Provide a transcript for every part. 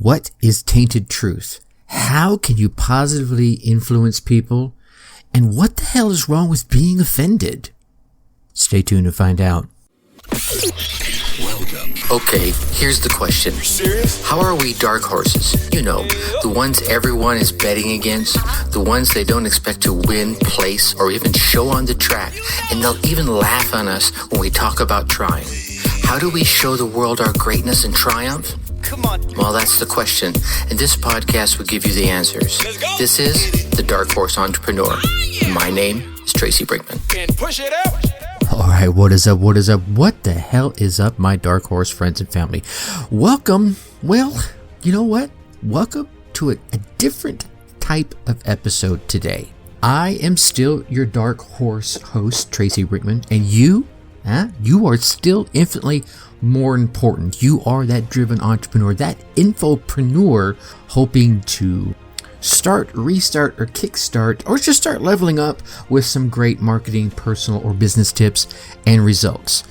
What is tainted truth? How can you positively influence people? And what the hell is wrong with being offended? Stay tuned to find out. Welcome. Okay, here's the question. You serious? How are we dark horses? You know, the ones everyone is betting against, the ones they don't expect to win, place, or even show on the track, and they'll even laugh on us when we talk about trying. How do we show the world our greatness and triumph? Come on. Well, that's the question, and this podcast will give you the answers. Let's go. This is The Dark Horse Entrepreneur. My name is Tracy Brinkman. And push it out. All right, what is up? What is up? What the hell is up, my dark horse friends and family? Welcome. Well, you know what? Welcome to a different type of episode today. I am still your dark horse host, Tracy Brinkman, and you are still infinitely more important. You are that driven entrepreneur, that infopreneur hoping to start, restart, or kickstart, or just start leveling up with some great marketing, personal, or business tips and results.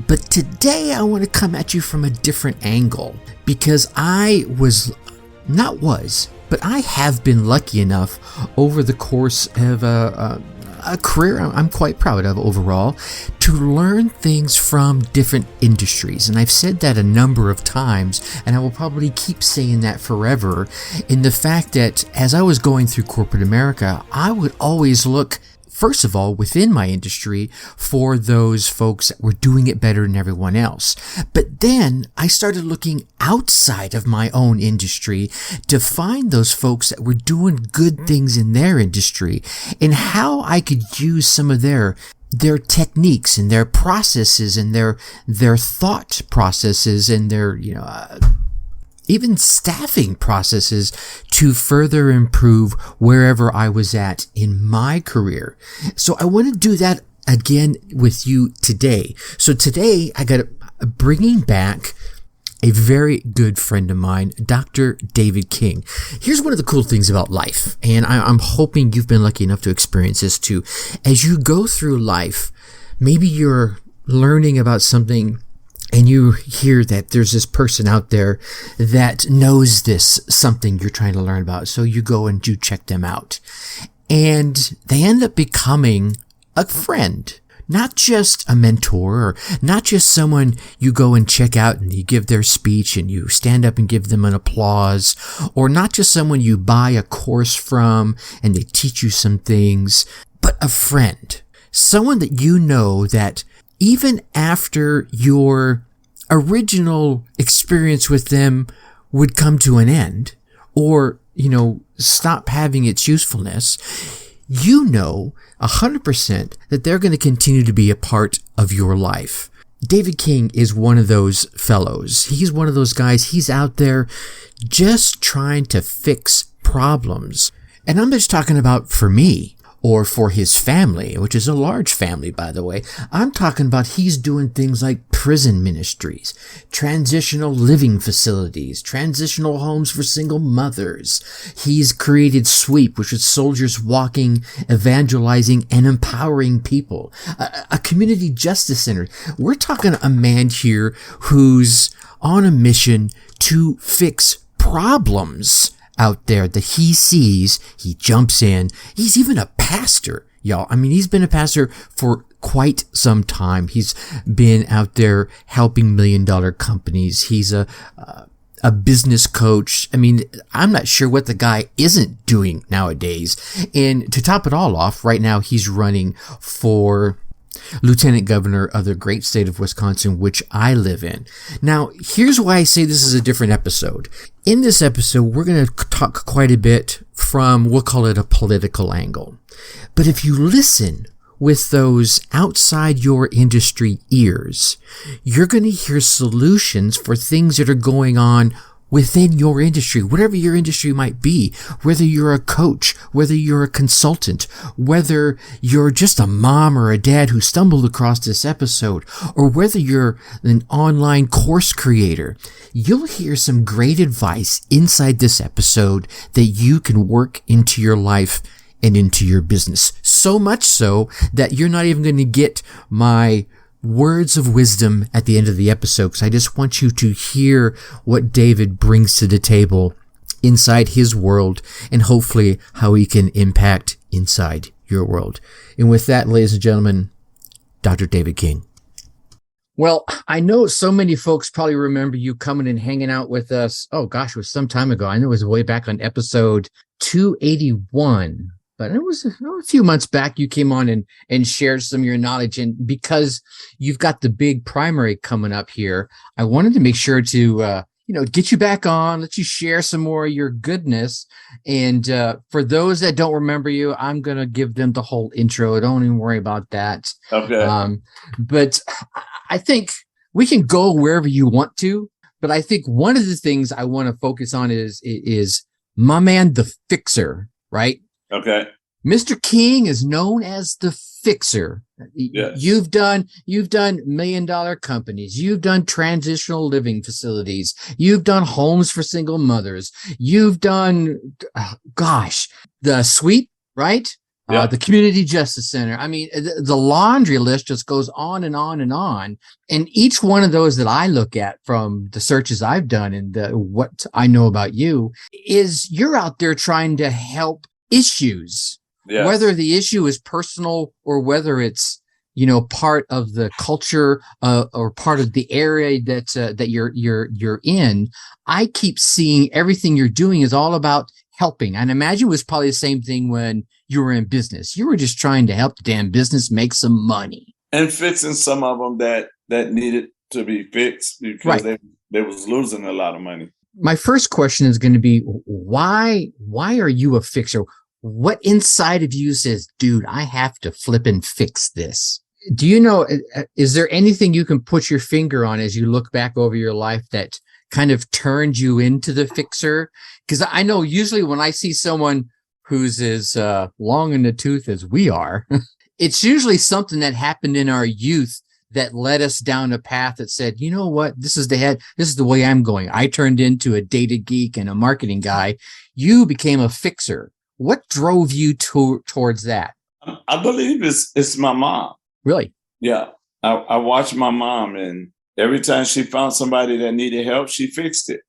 But today I want to come at you from a different angle because I have been lucky enough over the course of a career I'm quite proud of overall to learn things from different industries. And I've said that a number of times, and I will probably keep saying that forever, in the fact that as I was going through corporate America, I would always look, first of all, within my industry for those folks that were doing it better than everyone else. But then I started looking outside of my own industry to find those folks that were doing good things in their industry and how I could use some of their techniques and their processes and their thought processes and their, even staffing processes to further improve wherever I was at in my career. So I want to do that again with you today. So today I got bringing back a very good friend of mine, Dr. David King. Here's one of the cool things about life, and I'm hoping you've been lucky enough to experience this too. As you go through life, maybe you're learning about something and you hear that there's this person out there that knows this something you're trying to learn about. So you go and you check them out. And they end up becoming a friend. Not just a mentor, or not just someone you go and check out and you give their speech and you stand up and give them an applause, or not just someone you buy a course from and they teach you some things, but a friend. Someone that you know that even after your original experience with them would come to an end or, stop having its usefulness, 100% that they're going to continue to be a part of your life. David King is one of those fellows. He's one of those guys. He's out there just trying to fix problems. And I'm just talking about for me, or for his family, which is a large family, by the way. I'm talking about he's doing things like prison ministries, transitional living facilities, transitional homes for single mothers. He's created SWEEP, which is Soldiers Walking, Evangelizing, and Empowering People, a community justice center. We're talking a man here who's on a mission to fix problems out there that he sees. He jumps in. He's even a pastor, y'all. I mean, he's been a pastor for quite some time. He's been out there helping $1 million companies. He's a business coach. I mean, I'm not sure what the guy isn't doing nowadays. And to top it all off, right now he's running for Lieutenant Governor of the great state of Wisconsin, which I live in. Now, here's why I say this is a different episode. In this episode, we're going to talk quite a bit from, we'll call it a political angle. But if you listen with those outside your industry ears, you're going to hear solutions for things that are going on within your industry, whatever your industry might be, whether you're a coach, whether you're a consultant, whether you're just a mom or a dad who stumbled across this episode, or whether you're an online course creator, you'll hear some great advice inside this episode that you can work into your life and into your business. So much so that you're not even going to get my words of wisdom at the end of the episode, because I just want you to hear what David brings to the table inside his world, and hopefully how he can impact inside your world. And with that, ladies and gentlemen, Dr. David King. Well, I know so many folks probably remember you coming and hanging out with us. Oh gosh, it was some time ago. I know it was way back on episode 281, but it was a few months back you came on and shared some of your knowledge. And because you've got the big primary coming up here, I wanted to make sure to, get you back on, let you share some more of your goodness. And for those that don't remember you, I'm going to give them the whole intro. Don't even worry about that. Okay. But I think we can go wherever you want to. But I think one of the things I want to focus on is my man, the Fixer, right? Okay. Mr. King is known as the Fixer. Yes. You've done $1 million companies. You've done transitional living facilities. You've done homes for single mothers. You've done, the Sweep, right? Yeah. The Community Justice Center. I mean, the laundry list just goes on and on and on. And each one of those that I look at from the searches I've done and what I know about you is you're out there trying to help issues. Yes. Whether the issue is personal or whether it's, part of the culture or part of the area that you're in, I keep seeing everything you're doing is all about helping. And I imagine it was probably the same thing when you were in business. You were just trying to help the damn business make some money. And fixing some of them that needed to be fixed because they was losing a lot of money. My first question is going to be, why are you a fixer? What inside of you says, dude, I have to flip and fix this? Do you know, is there anything you can put your finger on as you look back over your life that kind of turned you into the fixer? Because I know usually when I see someone who's as long in the tooth as we are, it's usually something that happened in our youth that led us down a path that said, you know what, this is the way I'm going. I turned into a data geek and a marketing guy. You became a fixer. What drove you towards that? I believe it's my mom. Really? Yeah. I watched my mom, and every time she found somebody that needed help, she fixed it.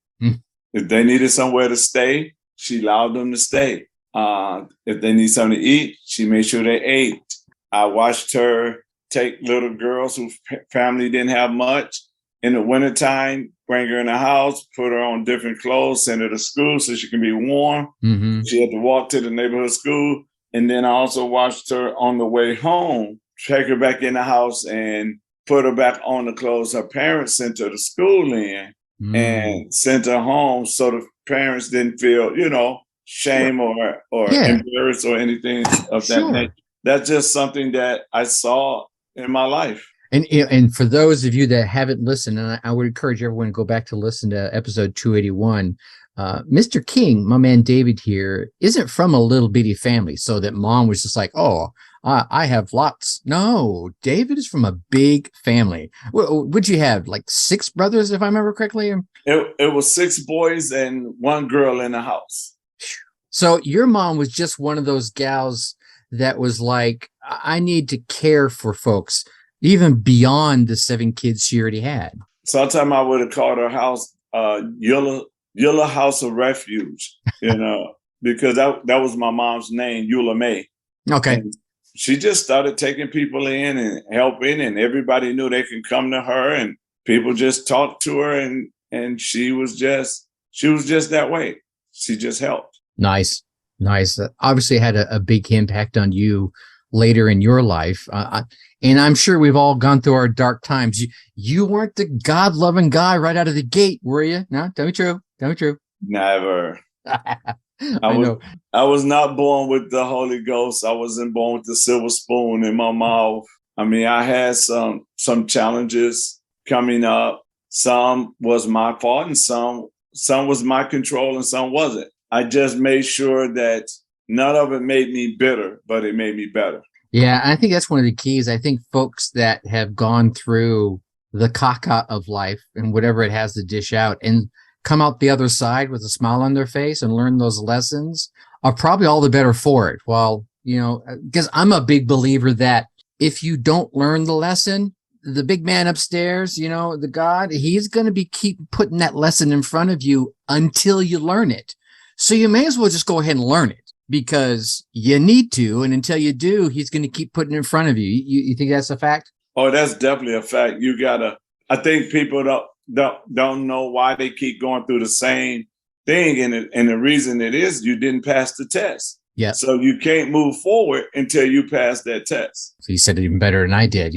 If they needed somewhere to stay, she allowed them to stay. If they need something to eat, she made sure they ate. I watched her take little girls whose family didn't have much in the wintertime, bring her in the house, put her on different clothes, send her to school so she can be warm. Mm-hmm. She had to walk to the neighborhood school. And then I also watched her on the way home, take her back in the house and put her back on the clothes her parents sent her to school in and sent her home so the parents didn't feel, shame or embarrassed or anything of that nature. That's just something that I saw in my life. And for those of you that haven't listened, and I would encourage everyone to go back to listen to episode 281, Mr. King, my man David here, isn't from a little bitty family so that mom was just like, oh, I have lots. No, David is from a big family. What'd you have, like 6 brothers, if I remember correctly? It was 6 boys and 1 girl in the house. So your mom was just one of those gals that was like, I need to care for folks, even beyond the 7 kids she already had. Sometimes I would have called her house Eula House of Refuge, because that was my mom's name, Eula May. Okay. And she just started taking people in and helping, and everybody knew they could come to her, and people just talked to her, and she was just that way. She just helped. Nice. Obviously had a big impact on you later in your life. And I'm sure we've all gone through our dark times. You weren't the God-loving guy right out of the gate, were you? No, tell me true. Never. I was not born with the Holy Ghost. I wasn't born with the silver spoon in my mouth. I mean, I had some challenges coming up. Some was my fault, and some was my control, and some wasn't. I just made sure that none of it made me bitter, but it made me better. Yeah, I think that's one of the keys. I think folks that have gone through the caca of life and whatever it has to dish out and come out the other side with a smile on their face and learn those lessons are probably all the better for it. Well, because I'm a big believer that if you don't learn the lesson, the big man upstairs, the God, he's going to keep putting that lesson in front of you until you learn it. So you may as well just go ahead and learn it because you need to. And until you do, he's going to keep putting it in front of you. You think that's a fact? Oh, that's definitely a fact. I think people don't know why they keep going through the same thing. And the reason it is you didn't pass the test. Yeah. So you can't move forward until you pass that test. So you said it even better than I did.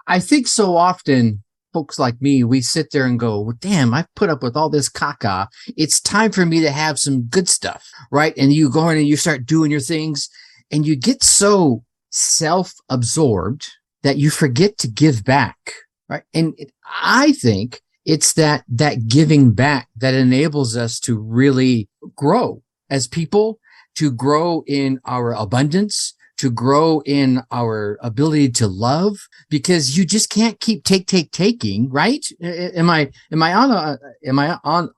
I think so often folks like me, we sit there and go, well, damn, I've put up with all this caca. It's time for me to have some good stuff, right? And you go in and you start doing your things and you get so self-absorbed that you forget to give back, right? And I think it's that giving back that enables us to really grow as people, to grow in our abundance, to grow in our ability to love, because you just can't keep taking, right? Am I on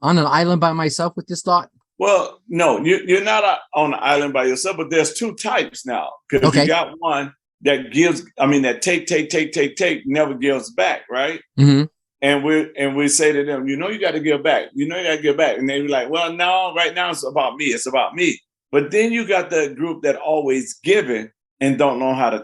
an island by myself with this thought? Well, no, you're not on an island by yourself, but there's two types now. Because you got one that take, never gives back, right? Mm-hmm. And we say to them, you got to give back. You got to give back. And they be like, well, no, right now it's about me. It's about me. But then you got the group that always giving and don't know how to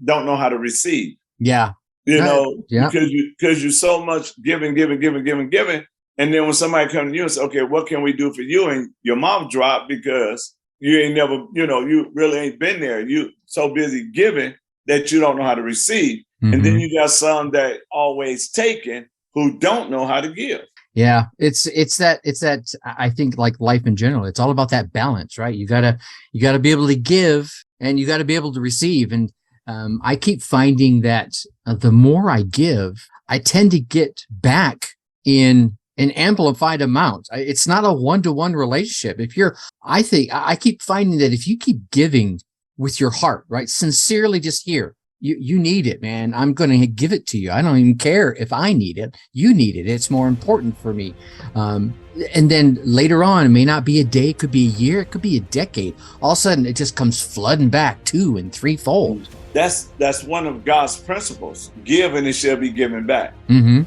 don't know how to receive. Yeah. Because you so much giving. And then when somebody comes to you and say, okay, what can we do for you? And your mouth dropped because you ain't never, you really ain't been there. You so busy giving that you don't know how to receive. Mm-hmm. And then you got some that always taking who don't know how to give. Yeah, it's that I think like life in general, it's all about that balance, right? You gotta be able to give and you gotta be able to receive. And I keep finding that the more I give, I tend to get back in an amplified amount. It's not a one-to-one relationship. I keep finding that if you keep giving with your heart, right? Sincerely, just here. You need it, man. I'm going to give it to you. I don't even care if I need it. You need it. It's more important for me. And then later on, it may not be a day. It could be a year. It could be a decade. All of a sudden, it just comes flooding back 2- and 3-fold. That's one of God's principles. Give and it shall be given back. Mm-hmm.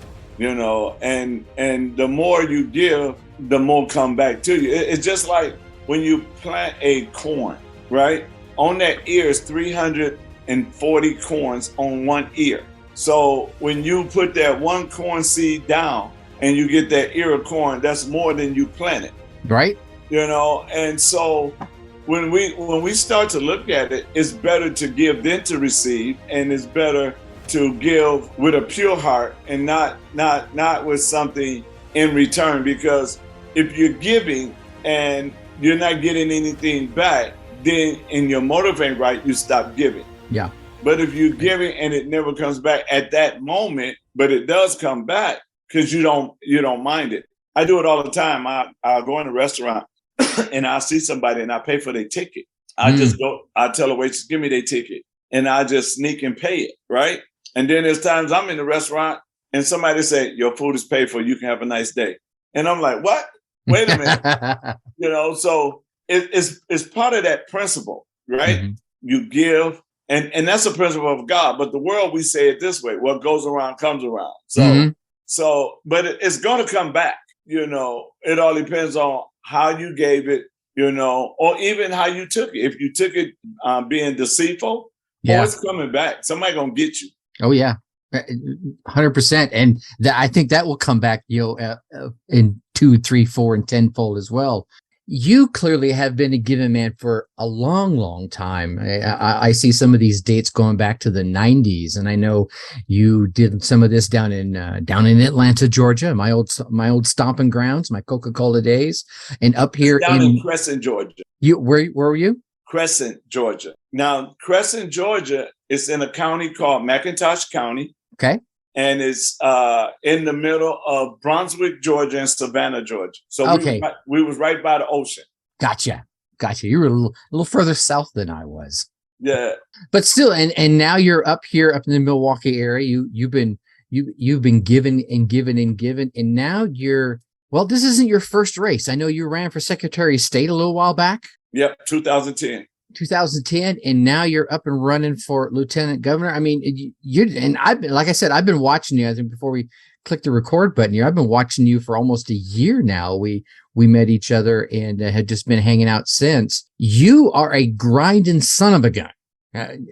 And the more you give, the more come back to you. It's just like when you plant a corn, right? On that ear is 340 corns on one ear. So when you put that one corn seed down and you get that ear of corn, that's more than you planted. Right. And so when we start to look at it, it's better to give than to receive, and it's better to give with a pure heart and not with something in return. Because if you're giving and you're not getting anything back, then in your motivating right, you stop giving. Yeah. But if you're giving and it never comes back at that moment, but it does come back because you don't mind it. I do it all the time. I'll go in a restaurant and I'll see somebody and I pay for their ticket. I tell the waitress, give me their ticket. And I just sneak and pay it, right? And then there's times I'm in the restaurant and somebody say, your food is paid for, you can have a nice day. And I'm like, what? Wait a minute. So it's part of that principle, right? Mm-hmm. You give. And that's a principle of God. But the world, we say it this way: what goes around comes around. But it's going to come back. It all depends on how you gave it, or even how you took it. If you took it being deceitful, it's coming back. Somebody going to get you. Oh, yeah. 100%. And I think that will come back, in 2, 3, 4, and 10-fold as well. You clearly have been a giving man for a long, long time. I see some of these dates going back to the 90s, and I know you did some of this down in Atlanta, Georgia, my old stomping grounds, my Coca-Cola days, and up here down in Crescent, Georgia. Where were you? Crescent, Georgia. Now, Crescent, Georgia is in a county called McIntosh County. Okay. And it's in the middle of Brunswick, Georgia, and Savannah, Georgia. So we was right by the ocean. Gotcha. You were a little further south than I was. Yeah. But still, and now you're up here, up in the Milwaukee area. You've been given and given and given, and now this isn't your first race. I know you ran for Secretary of State a little while back. Yep, 2010. 2010, and now you're up and running for lieutenant governor. I mean, and I've been, like I said, I've been watching you. I think before we click the record button here, I've been watching you for almost a year now. We met each other and had just been hanging out since. You are a grinding son of a gun.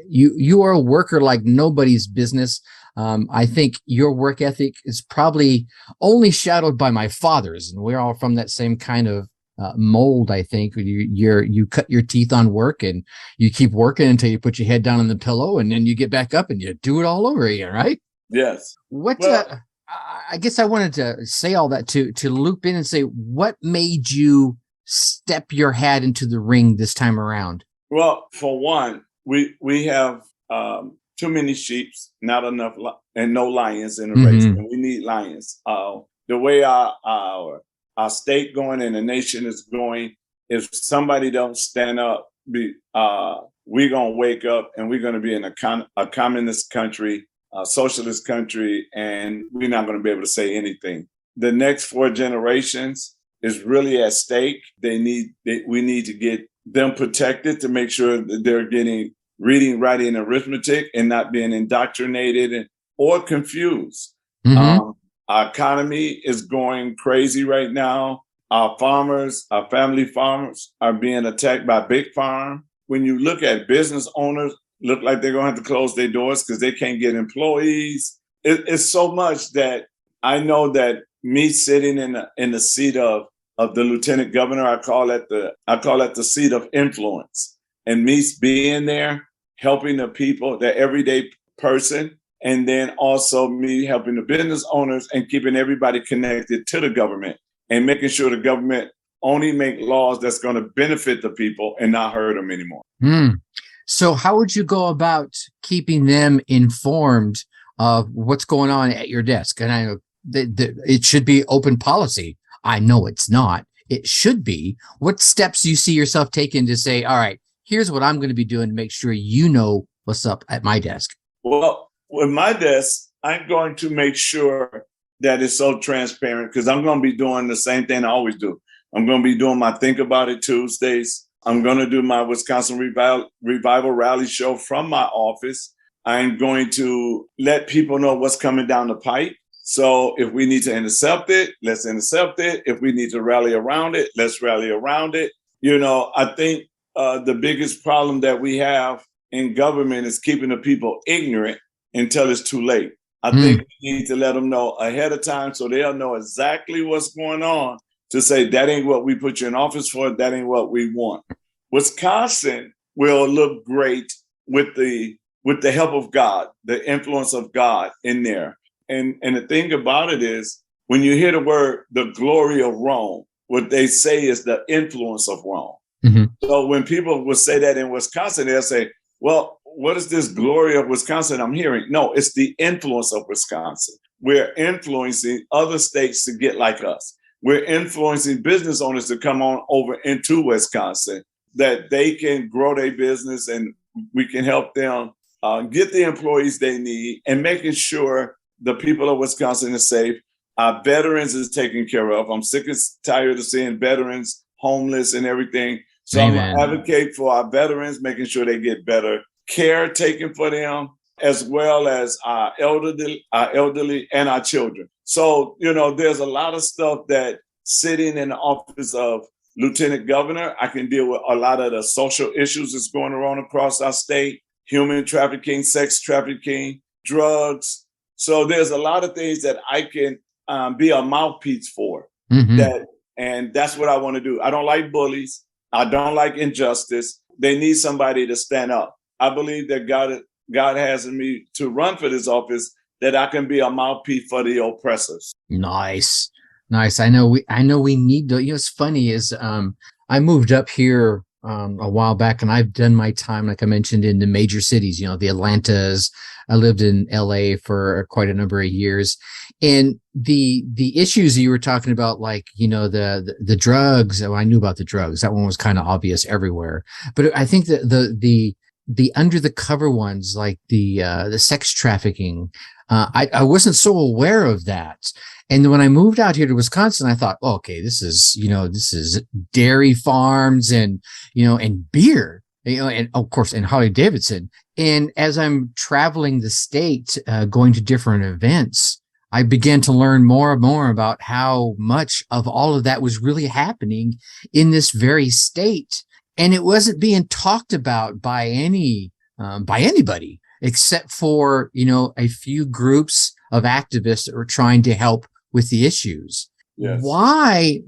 You are a worker like nobody's business. I think your work ethic is probably only shadowed by my father's, and we're all from that same kind of mold. I think you cut your teeth on work and you keep working until you put your head down on the pillow, and then you get back up and you do it all over again, right? Yes. I guess I wanted to say all that to loop in and say, what made you step your hat into the ring this time around? Well, for one, we have too many sheep, not enough, and no lions in the race. And we need lions. The way our state going and the nation is going, if somebody don't stand up, we're going to wake up and we're going to be in a communist country, a socialist country, and we're not going to be able to say anything. The next 4 generations is really at stake. We need to get them protected to make sure that they're getting reading, writing, and arithmetic and not being indoctrinated or confused. Our economy is going crazy right now. Our farmers, our family farmers are being attacked by big farm. When you look at business owners, look like they're going to have to close their doors because they can't get employees. It's so much that I know that me sitting in the seat of the lieutenant governor, I call it the seat of influence. And me being there, helping the people, the everyday person, and then also me helping the business owners and keeping everybody connected to the government and making sure the government only make laws that's going to benefit the people and not hurt them anymore. So how would you go about keeping them informed of what's going on at your desk? And I know it should be open policy. I know it's not. It should be. What steps do you see yourself taking to say, all right, here's what I'm going to be doing to make sure you know what's up at my desk? Well, with my desk, I'm going to make sure that it's so transparent because I'm going to be doing the same thing I always do. I'm going to be doing my Think About It Tuesdays. I'm going to do my Wisconsin Revival Rally show from my office. I'm going to let people know what's coming down the pipe. So if we need to intercept it, let's intercept it. If we need to rally around it, let's rally around it. I think the biggest problem that we have in government is keeping the people ignorant until it's too late. I think we need to let them know ahead of time so they'll know exactly what's going on to say that ain't what we put you in office for, that ain't what we want. Wisconsin will look great with the help of God, the influence of God in there. And the thing about it is, when you hear the word, the glory of Rome, what they say is the influence of Rome. So when people will say that in Wisconsin, they'll say, well, what is this glory of Wisconsin I'm hearing? No, it's the influence of Wisconsin. We're influencing other states to get like us. We're influencing business owners to come on over into Wisconsin, that they can grow their business and we can help them get the employees they need and making sure the people of Wisconsin are safe. Our veterans is taken care of. I'm sick and tired of seeing veterans homeless and everything. So Amen. I'm going to advocate for our veterans, making sure they get better care taken for them, as well as our elderly and our children. So, there's a lot of stuff that sitting in the office of lieutenant governor, I can deal with a lot of the social issues that's going around across our state, human trafficking, sex trafficking, drugs. So there's a lot of things that I can be a mouthpiece for. And that's what I want to do. I don't like bullies. I don't like injustice. They need somebody to stand up. I believe that God has in me to run for this office, that I can be a mouthpiece for the oppressors. Nice. I know we need to. What's funny is I moved up here a while back, and I've done my time, like I mentioned, in the major cities. The Atlantas. I lived in LA for quite a number of years, and the issues you were talking about, like the drugs. Oh, I knew about the drugs. That one was kind of obvious everywhere. But I think that the under the cover ones, like the sex trafficking, I wasn't so aware of that. And when I moved out here to Wisconsin, I thought, okay, this is dairy farms and beer. and of course, in Harley Davidson. And as I'm traveling the state, going to different events, I began to learn more and more about how much of all of that was really happening in this very state. And it wasn't being talked about by anybody except for, a few groups of activists that were trying to help with the issues. Yes. Why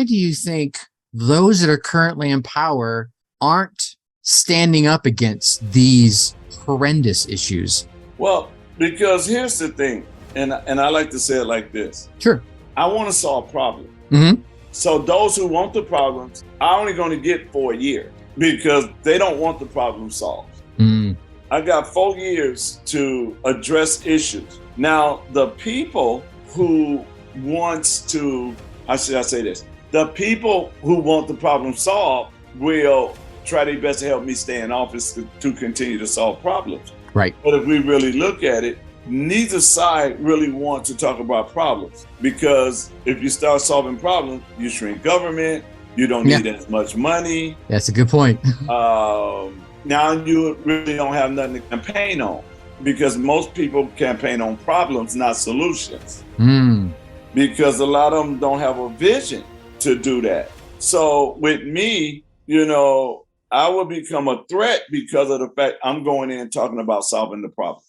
do you think those that are currently in power aren't standing up against these horrendous issues? Well, because here's the thing, and I like to say it like this. Sure. I want to solve problems. Mm-hmm. So those who want the problems are only going to get for a year because they don't want the problem solved. Mm. I got 4 years to address issues. Now, the people who wants to, how should I say this? The people who want the problem solved will try their best to help me stay in office to continue to solve problems. Right. But if we really look at it, neither side really wants to talk about problems, because if you start solving problems, you shrink government, you don't need as much money. That's a good point. Now you really don't have nothing to campaign on, because most people campaign on problems, not solutions. Mm. Because a lot of them don't have a vision to do that. So with me, I will become a threat because of the fact I'm going in talking about solving the problem.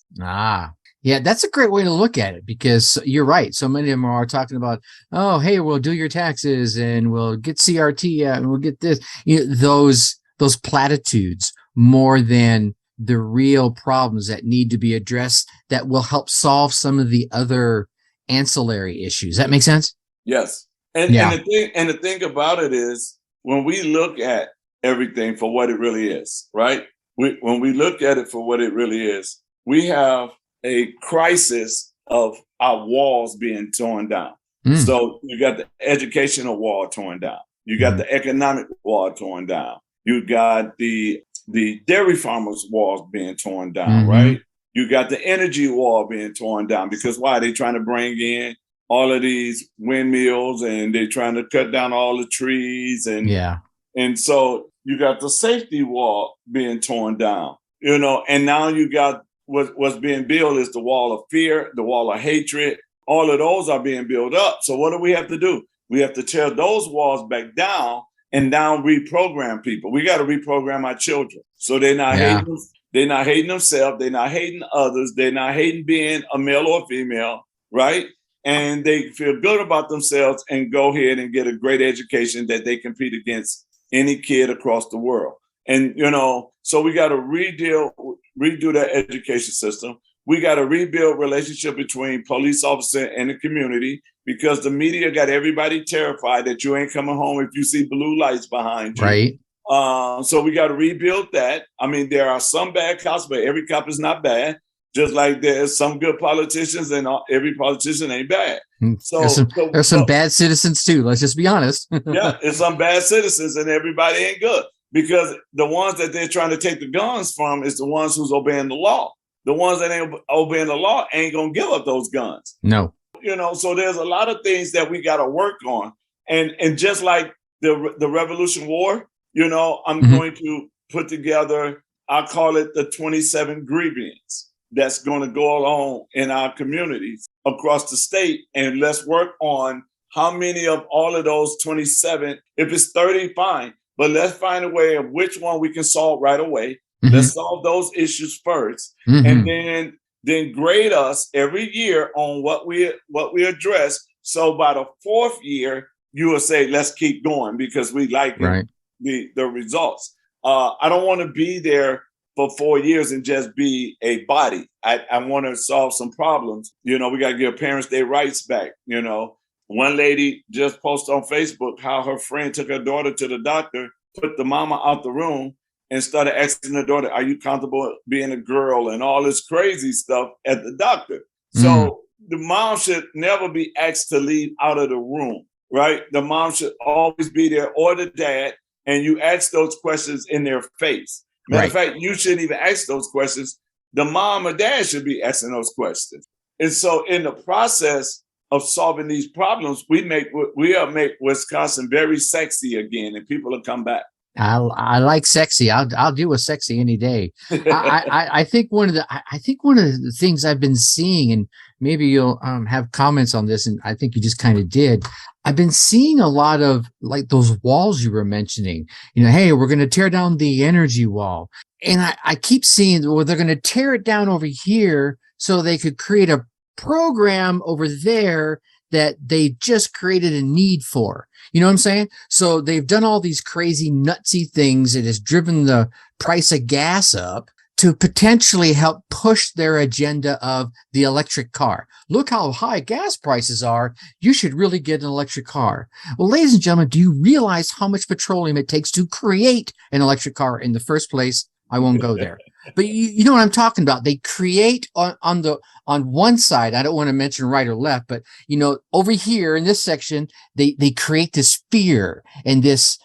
Yeah, that's a great way to look at it, because you're right. So many of them are talking about, oh, hey, we'll do your taxes and we'll get CRT out and we'll get this, those platitudes, more than the real problems that need to be addressed that will help solve some of the other ancillary issues. That makes sense? Yes. And the thing about it is, when we look at everything for what it really is, right? When we look at it for what it really is, we have a crisis of our walls being torn down. Mm. So you got the educational wall torn down. You got the economic wall torn down. You got the dairy farmers' walls being torn down, right? You got the energy wall being torn down, because why? They're trying to bring in all of these windmills and they're trying to cut down all the trees. And so you got the safety wall being torn down, and now you got what's being built is the wall of fear, the wall of hatred. All of those are being built up. So what do we have to do? We have to tear those walls back down and reprogram people. We got to reprogram our children. So they're not hating themselves. They're not hating others. They're not hating being a male or female, right? And they feel good about themselves and go ahead and get a great education that they compete against any kid across the world. And, so we got to redo that education system. We got to rebuild relationship between police officer and the community, because the media got everybody terrified that you ain't coming home if you see blue lights behind you. Right. So we got to rebuild that. I mean, there are some bad cops, but every cop is not bad. Just like there's some good politicians, and every politician ain't bad. So there's some bad citizens too. Let's just be honest. Yeah, there's some bad citizens, and everybody ain't good, because the ones that they're trying to take the guns from is the ones who's obeying the law. The ones that ain't obeying the law ain't gonna give up those guns. No. So there's a lot of things that we got to work on, and just like the Revolution War, I'm going to put together, I call it the 27 grievance that's going to go along in our communities across the state. And let's work on how many of all of those 27, if it's 30, fine, but let's find a way of which one we can solve right away. Mm-hmm. Let's solve those issues first, and then grade us every year on what we address. So by the 4th year, you will say, let's keep going, because we like the results. I don't want to be there for 4 years and just be a body. I want to solve some problems. We got to give parents their rights back. One lady just posted on Facebook how her friend took her daughter to the doctor, put the mama out the room, and started asking the daughter, are you comfortable being a girl, and all this crazy stuff at the doctor. So the mom should never be asked to leave out of the room, right? The mom should always be there, or the dad, and you ask those questions in their face. Matter of fact, you shouldn't even ask those questions. The mom or dad should be asking those questions. And so in the process of solving these problems, we'll make Wisconsin very sexy again, and people will come back. I like sexy. I'll deal with sexy any day. I think one of the things I've been seeing, and maybe you'll have comments on this, and I think you just kind of did. I've been seeing a lot of like those walls you were mentioning. Hey, we're going to tear down the energy wall, and I keep seeing, well, they're going to tear it down over here so they could create a program over there that they just created a need for. You know what I'm saying? So they've done all these crazy nutsy things. It has driven the price of gas up to potentially help push their agenda of the electric car. Look how high gas prices are. You should really get an electric car. Well, ladies and gentlemen, do you realize how much petroleum it takes to create an electric car in the first place? I won't go there. But you know what I'm talking about. They create on one side, I don't want to mention right or left, but over here in this section, they create this fear and this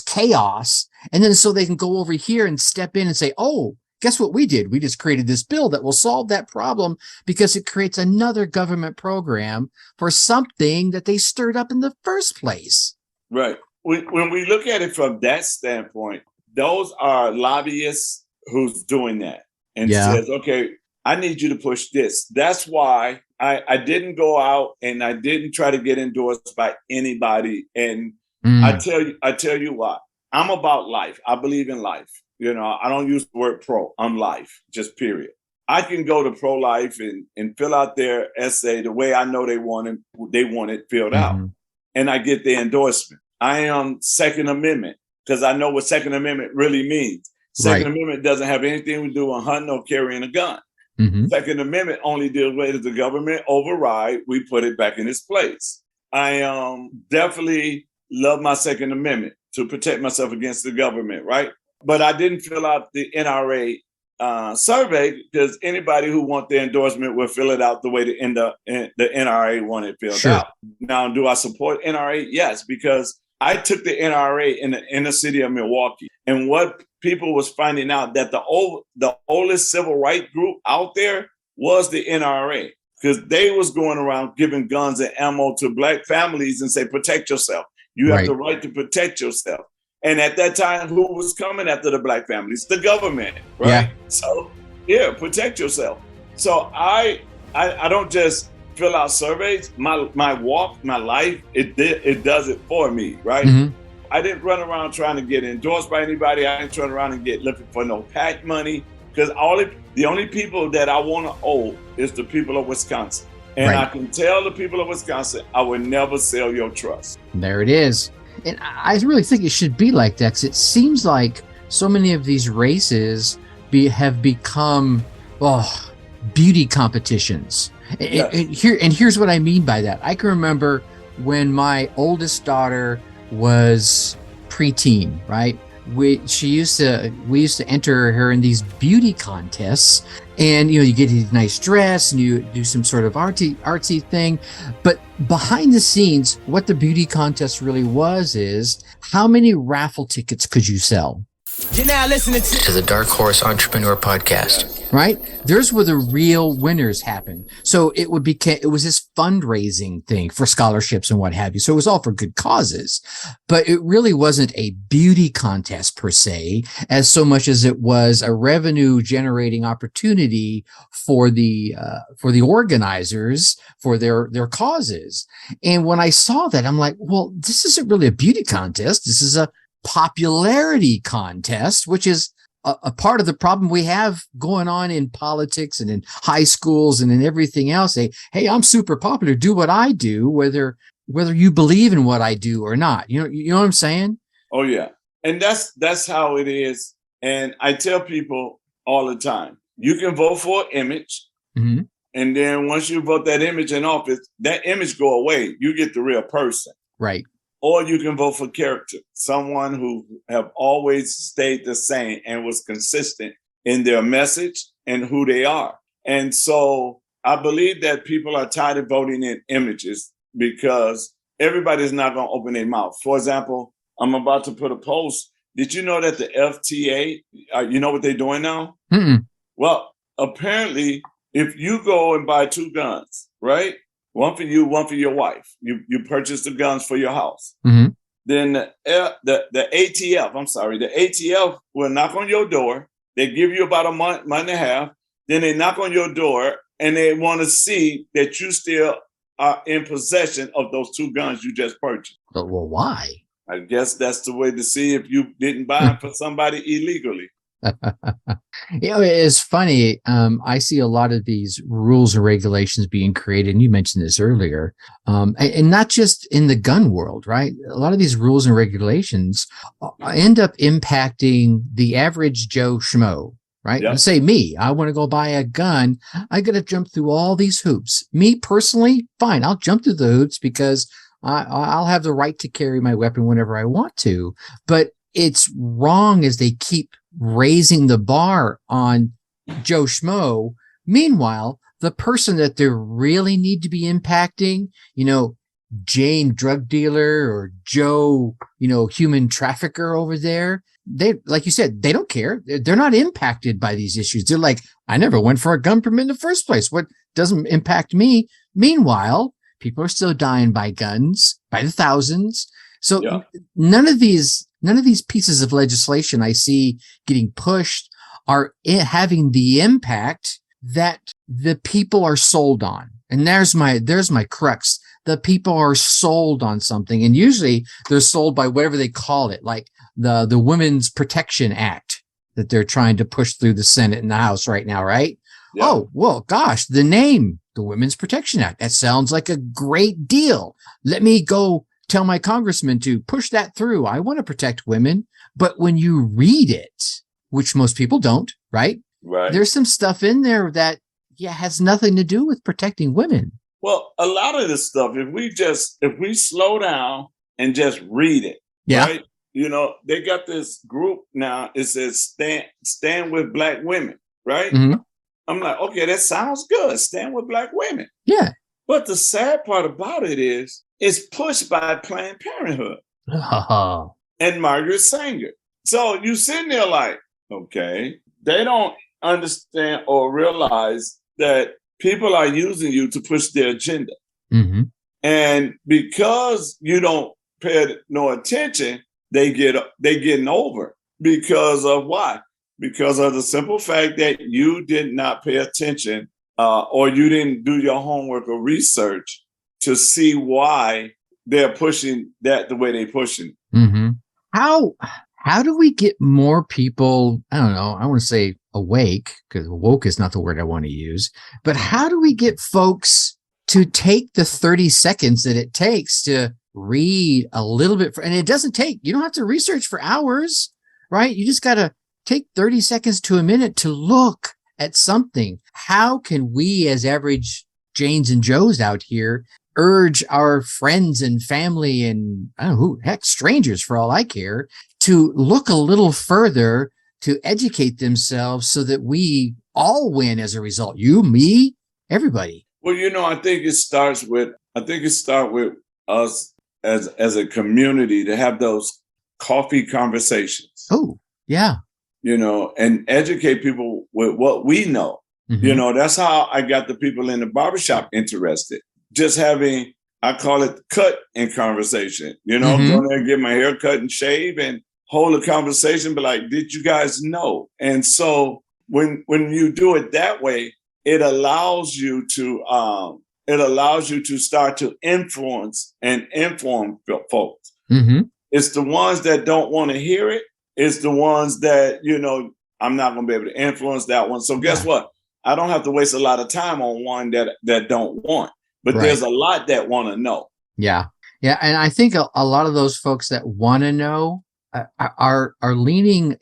chaos. And then so they can go over here and step in and say, oh, guess what we did? We just created this bill that will solve that problem because it creates another government program for something that they stirred up in the first place. Right. When we look at it from that standpoint, those are lobbyists who's doing that and says, okay, I need you to push this. That's why I didn't go out and I didn't try to get endorsed by anybody. And I tell you why. I'm about life. I believe in life. I don't use the word pro. I'm life, just period. I can go to pro-life and fill out their essay the way I know they want it filled out. And I get the endorsement. I am Second Amendment, because I know what Second Amendment really means. Second Amendment doesn't have anything to do with hunting or carrying a gun. Second Amendment only deals with if the government override, we put it back in its place. I definitely love my Second Amendment to protect myself against the government, right? But I didn't fill out the NRA survey because anybody who wants the endorsement will fill it out the way the NRA wanted it filled out. Now, do I support NRA? Yes, because I took the NRA in the inner city of Milwaukee, and what people was finding out that the oldest civil rights group out there was the NRA, because they was going around giving guns and ammo to Black families and say, protect yourself. You have the right to protect yourself. And at that time, who was coming after the Black families? The government, right? Yeah. So, protect yourself. So I don't just fill out surveys. My walk, my life, it does it for me, right? I didn't run around trying to get endorsed by anybody. I didn't turn around and looking for no PAC money, because the only people that I want to owe is the people of Wisconsin. And I can tell the people of Wisconsin, I will never sell your trust. There it is. And I really think it should be like that, because it seems like so many of these races have become beauty competitions. Yes. And here's what I mean by that. I can remember when my oldest daughter was preteen, right? We used to enter her in these beauty contests, and you get a nice dress and you do some sort of artsy thing. But behind the scenes, what the beauty contest really was is how many raffle tickets could you sell? You're now listening to the Dark Horse Entrepreneur Podcast. Right? There's where the real winners happen. So it was this fundraising thing for scholarships and what have you. So it was all for good causes, but it really wasn't a beauty contest per se, as so much as it was a revenue generating opportunity for the organizers for their causes. And when I saw that, I'm like, well, this isn't really a beauty contest. This is a popularity contest, which is a part of the problem we have going on in politics and in high schools and in everything else. Hey, I'm super popular. Do what I do, whether you believe in what I do or not. You know what I'm saying? Oh yeah, and that's how it is. And I tell people all the time, you can vote for an image, and then once you vote that image in office, that image go away. You get the real person, right? Or you can vote for character, someone who have always stayed the same and was consistent in their message and who they are. And so I believe that people are tired of voting in images because everybody's not going to open their mouth. For example, I'm about to put a post. Did you know that the FTA, you know what they're doing now? Well, apparently, if you go and buy 2 guns, right? One for you, one for your wife. You purchase the guns for your house. then the ATF, I'm sorry, the ATF will knock on your door. They give you about a month and a half. Then they knock on your door and they want to see that you still are in possession of those 2 guns you just purchased. But well, why? I guess that's the way to see if you didn't buy them for somebody illegally. It's funny. I see a lot of these rules and regulations being created, and you mentioned this earlier, and not just in the gun world, right? A lot of these rules and regulations end up impacting the average Joe Schmo, right? Yep. Say me, I want to go buy a gun. I got to jump through all these hoops. Me personally, fine. I'll jump through the hoops because I'll have the right to carry my weapon whenever I want to. But it's wrong as they keep raising the bar on Joe Schmo. Meanwhile, the person that they really need to be impacting, Jane drug dealer or Joe, human trafficker over there, they, like you said, they don't care. They're not impacted by these issues. They're like, I never went for a gun permit in the first place. What doesn't impact me? Meanwhile, people are still dying by guns by the thousands. So none of these pieces of legislation I see getting pushed are having the impact that the people are sold on. And there's my crux. The people are sold on something, and usually they're sold by whatever they call it, like the Women's Protection Act that they're trying to push through the Senate and the House right now, right? Yeah. Oh, well, gosh, the name, the Women's Protection Act. That sounds like a great deal. Let me go tell my congressman to push that through. I want to protect women. But when you read it, which most people don't, right? Right. There's some stuff in there that, has nothing to do with protecting women. Well, a lot of this stuff, if we slow down and just read it, right? They got this group now. It says stand with Black women, right? Mm-hmm. I'm like, okay, that sounds good. Stand with Black women. Yeah. But the sad part about it is it's pushed by Planned Parenthood and Margaret Sanger. So you sitting there like, okay, they don't understand or realize that people are using you to push their agenda. Mm-hmm. And because you don't pay no attention, they getting over. Because of why? Because of the simple fact that you did not pay attention or you didn't do your homework or research to see why they're pushing that the way they're pushing. Mm-hmm. How do we get more people, I don't know, I want to say awake, because woke is not the word I want to use, but how do we get folks to take the 30 seconds that it takes to read a little bit? And it doesn't take, you don't have to research for hours, right? You just got to take 30 seconds to a minute to look at something. How can we as average Janes and Joes out here urge our friends and family and I don't know who, heck, strangers for all I care, to look a little further, to educate themselves so that we all win as a result? You, me, everybody. Well, I think it starts with us as a community to have those coffee conversations. Oh, yeah. And educate people with what we know. Mm-hmm. That's how I got the people in the barbershop interested. Just having, I call it cut and conversation, mm-hmm. Go there and get my hair cut and shave and hold a conversation, but like, did you guys know? And so when you do it that way, it allows you to start to influence and inform folks. Mm-hmm. It's the ones that don't want to hear it. It's the ones that, I'm not going to be able to influence that one. So guess what? I don't have to waste a lot of time on one that don't want. But there's a lot that want to know. Yeah. Yeah. And I think a lot of those folks that want to know are leaning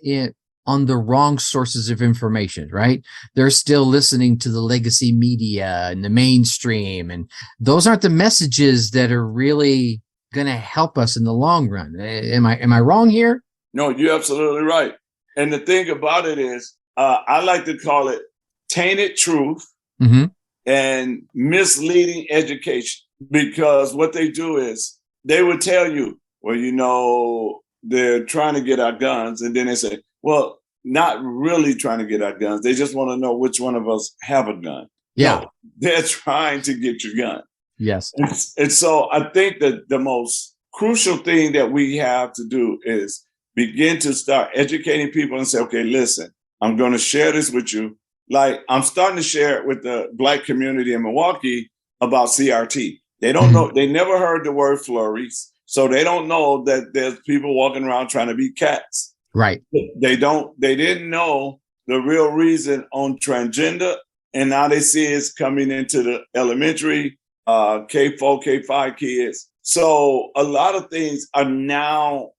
on the wrong sources of information, right? They're still listening to the legacy media and the mainstream. And those aren't the messages that are really going to help us in the long run. Am I wrong here? No, you're absolutely right. And the thing about it is, I like to call it tainted truth. Mm-hmm. And misleading education, because what they do is they would tell you, well, they're trying to get our guns. And then they say, well, not really trying to get our guns. They just want to know which one of us have a gun. Yeah. No, they're trying to get your gun. Yes. And so I think that the most crucial thing that we have to do is begin to start educating people and say, okay, listen, I'm going to share this with you. Like I'm starting to share it with the Black community in Milwaukee about CRT. They don't know, they never heard the word flurries. So they don't know that there's people walking around trying to be cats. Right. They didn't know the real reason on transgender. And now they see it's coming into the elementary, K4, K5 kids. So a lot of things are now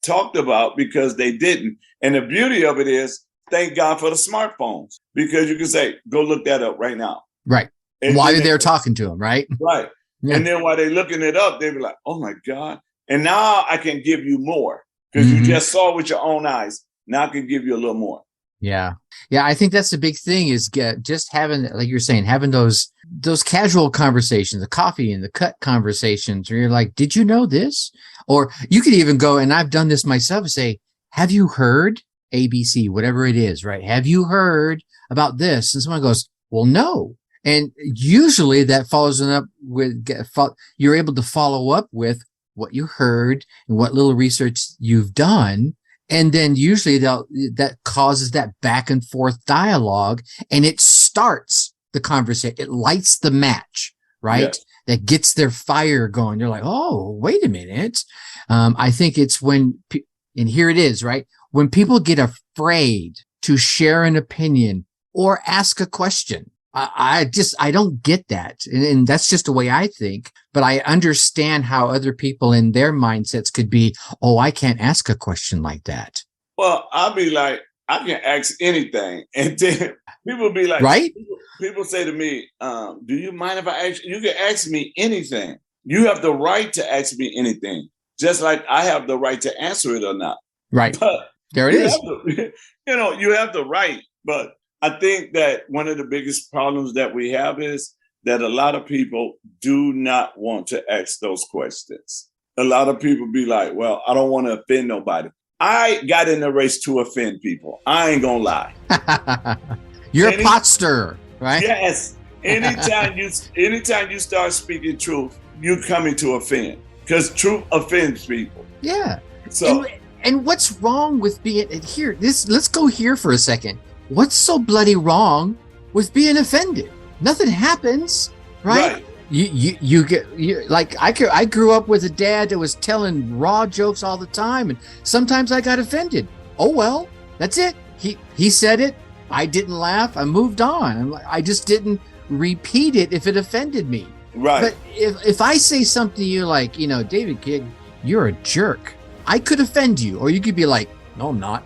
talked about because they didn't. And the beauty of it is, thank God for the smartphones, because you can say, go look that up right now. Right. And while they're talking to them, right? Right. Yeah. And then while they're looking it up, they be like, oh my God. And now I can give you more because you just saw with your own eyes. Now I can give you a little more. Yeah. Yeah. I think that's the big thing is just having, like you're saying, having those casual conversations, the coffee and the cut conversations where you're like, did you know this? Or you could even go, and I've done this myself, and say, have you heard ABC, whatever it is, right? Have you heard about this? And someone goes, well, no. And usually that follows up with, you're able to follow up with what you heard and what little research you've done. And then usually that causes that back and forth dialogue, and it starts the conversation. It lights the match, right? Yes. That gets their fire going. You're like, oh, wait a minute. I think it's when, and here it is, right? When people get afraid to share an opinion or ask a question, I don't get that. And that's just the way I think, but I understand how other people in their mindsets could be, oh, I can't ask a question like that. Well, I'll be like, I can ask anything. And then people be like, right? People say to me, do you mind if I ask you? You can ask me anything. You have the right to ask me anything, just like I have the right to answer it or not. Right. But there it is. You have the right, but I think that one of the biggest problems that we have is that a lot of people do not want to ask those questions. A lot of people be like, well, I don't want to offend nobody. I got in the race to offend people. I ain't going to lie. You're a pot stirrer, right? Yes. Anytime you start speaking truth, you're coming to offend, because truth offends people. Yeah. So, and what's wrong with being here? Let's go here for a second. What's so bloody wrong with being offended? Nothing happens, right? You like I grew up with a dad that was telling raw jokes all the time, and sometimes I got offended. Oh well, that's it. He said it. I didn't laugh. I moved on. I just didn't repeat it if it offended me. Right. But if I say something to you like, David Kid, you're a jerk, I could offend you, or you could be like, no, I'm not.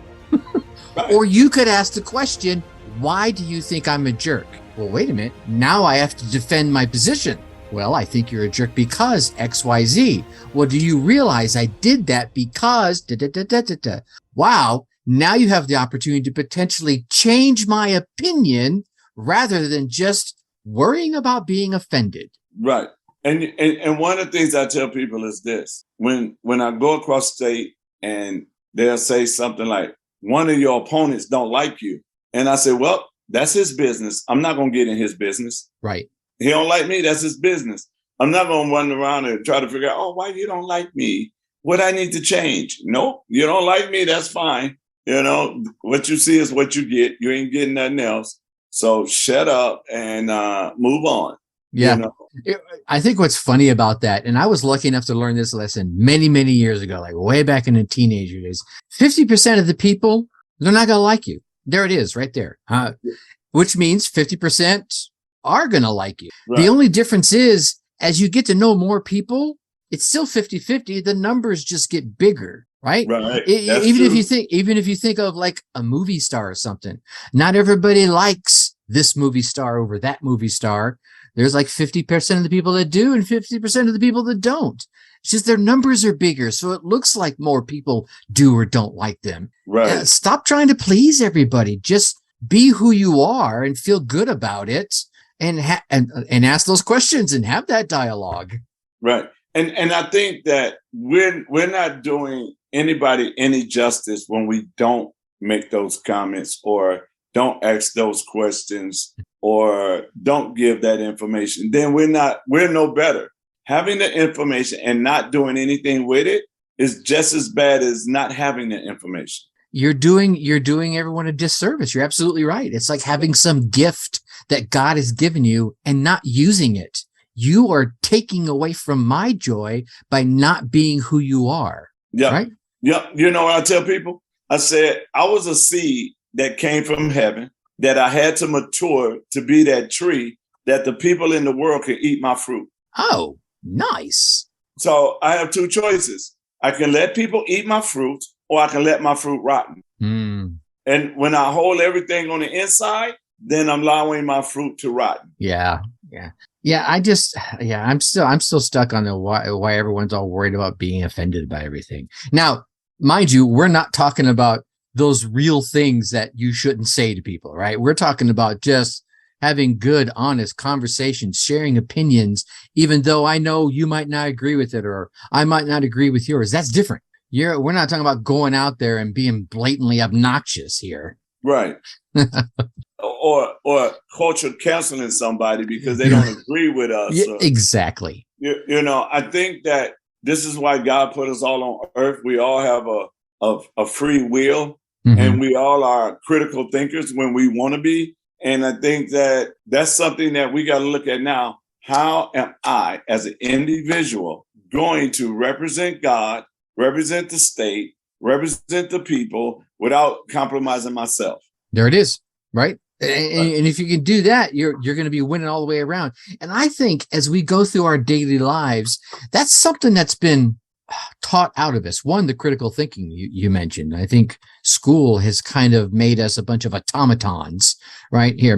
Right. Or you could ask the question, why do you think I'm a jerk? Well, wait a minute. Now I have to defend my position. Well, I think you're a jerk because XYZ. Well, do you realize I did that because da-da-da-da-da-da? Wow. Now you have the opportunity to potentially change my opinion rather than just worrying about being offended. Right. And one of the things I tell people is this. When I go across state and they'll say something like, one of your opponents don't like you. And I say, well, that's his business. I'm not going to get in his business. Right. He don't like me. That's his business. I'm not going to run around and try to figure out, why you don't like me? What I need to change? Nope. You don't like me. That's fine. What you see is what you get. You ain't getting nothing else. So shut up and move on. Yeah. I think what's funny about that, and I was lucky enough to learn this lesson many, many years ago, like way back in the teenager days, 50% of the people, they're not going to like you. There it is right there. Which means 50% are going to like you. Right. The only difference is as you get to know more people, it's still 50-50. The numbers just get bigger, right? Right. Even if you think of like a movie star or something, not everybody likes this movie star over that movie star. There's like 50% of the people that do and 50% of the people that don't. It's just their numbers are bigger. So it looks like more people do or don't like them. Right. Stop trying to please everybody. Just be who you are and feel good about it and ask those questions and have that dialogue. Right. And I think that we're not doing anybody any justice when we don't make those comments or don't ask those questions or don't give that information. Then we're no better. having the information and not doing anything with it is just as bad as not having the information. You're doing everyone a disservice. You're absolutely right. It's like having some gift that God has given you and not using it. You are taking away from my joy by not being who you are. Yeah. Right? Yep. You know what I tell people? I said, I was a seed that came from heaven that I had to mature to be that tree that the people in the world could eat my fruit. Oh, nice. So I have two choices. I can let people eat my fruit, or I can let my fruit rotten. Mm. And when I hold everything on the inside, then I'm allowing my fruit to rotten. Yeah. I'm still stuck on the why everyone's all worried about being offended by everything. Now, mind you, we're not talking about those real things that you shouldn't say to people, right? We're talking about just having good, honest conversations, sharing opinions, even though I know you might not agree with it or I might not agree with yours. That's different. We're not talking about going out there and being blatantly obnoxious here. Right. or culture canceling somebody because they don't agree with us. Yeah, exactly. You know, I think that this is why God put us all on earth. We all have a free will, and we all are critical thinkers when we want to be. And I think that that's something that we got to look at now. How am I, as an individual, going to represent God, represent the state, represent the people without compromising myself? There it is, right? And if you can do that, you're going to be winning all the way around. And I think as we go through our daily lives, that's something that's been taught out of us. One, the critical thinking you mentioned. I think school has kind of made us a bunch of automatons, right? Here,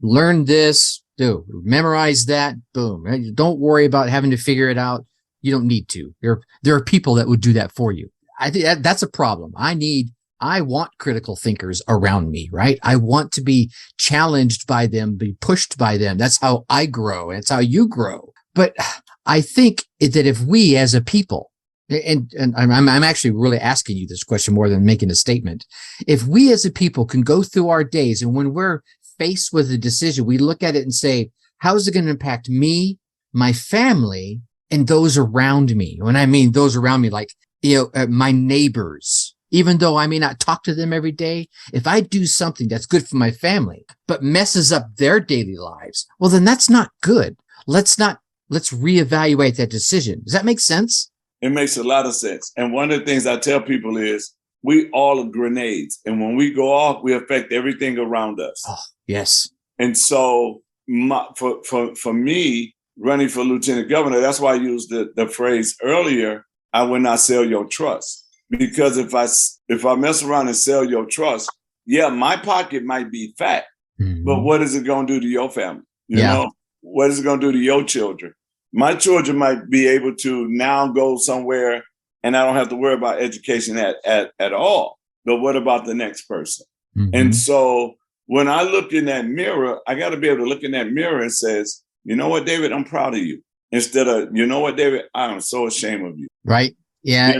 learn this, memorize that, boom. Right? Don't worry about having to figure it out. You don't need to. There are people that would do that for you. I think that's a problem. I want critical thinkers around me, right? I want to be challenged by them, be pushed by them. That's how I grow. And it's how you grow. But I think that if we as a people, and I'm actually really asking you this question more than making a statement. If we as a people can go through our days and when we're faced with a decision, we look at it and say, how is it going to impact me, my family, and those around me? When I mean those around me, like, my neighbors, even though I may not talk to them every day, if I do something that's good for my family, but messes up their daily lives, well, then that's not good. Let's reevaluate that decision. Does that make sense? It makes a lot of sense. And one of the things I tell people is we all are grenades. And when we go off, we affect everything around us. Oh, yes. And so for me, running for lieutenant governor, that's why I used the phrase earlier, I will not sell your trust. Because if I mess around and sell your trust, yeah, my pocket might be fat, but what is it going to do to your family? You know, what is it going to do to your children? My children might be able to now go somewhere and I don't have to worry about education at all. But what about the next person? And so when I look in that mirror, I got to be able to look in that mirror and says, you know what, David, I'm proud of you. Instead of, you know what, David, I am so ashamed of you. Right. Yeah.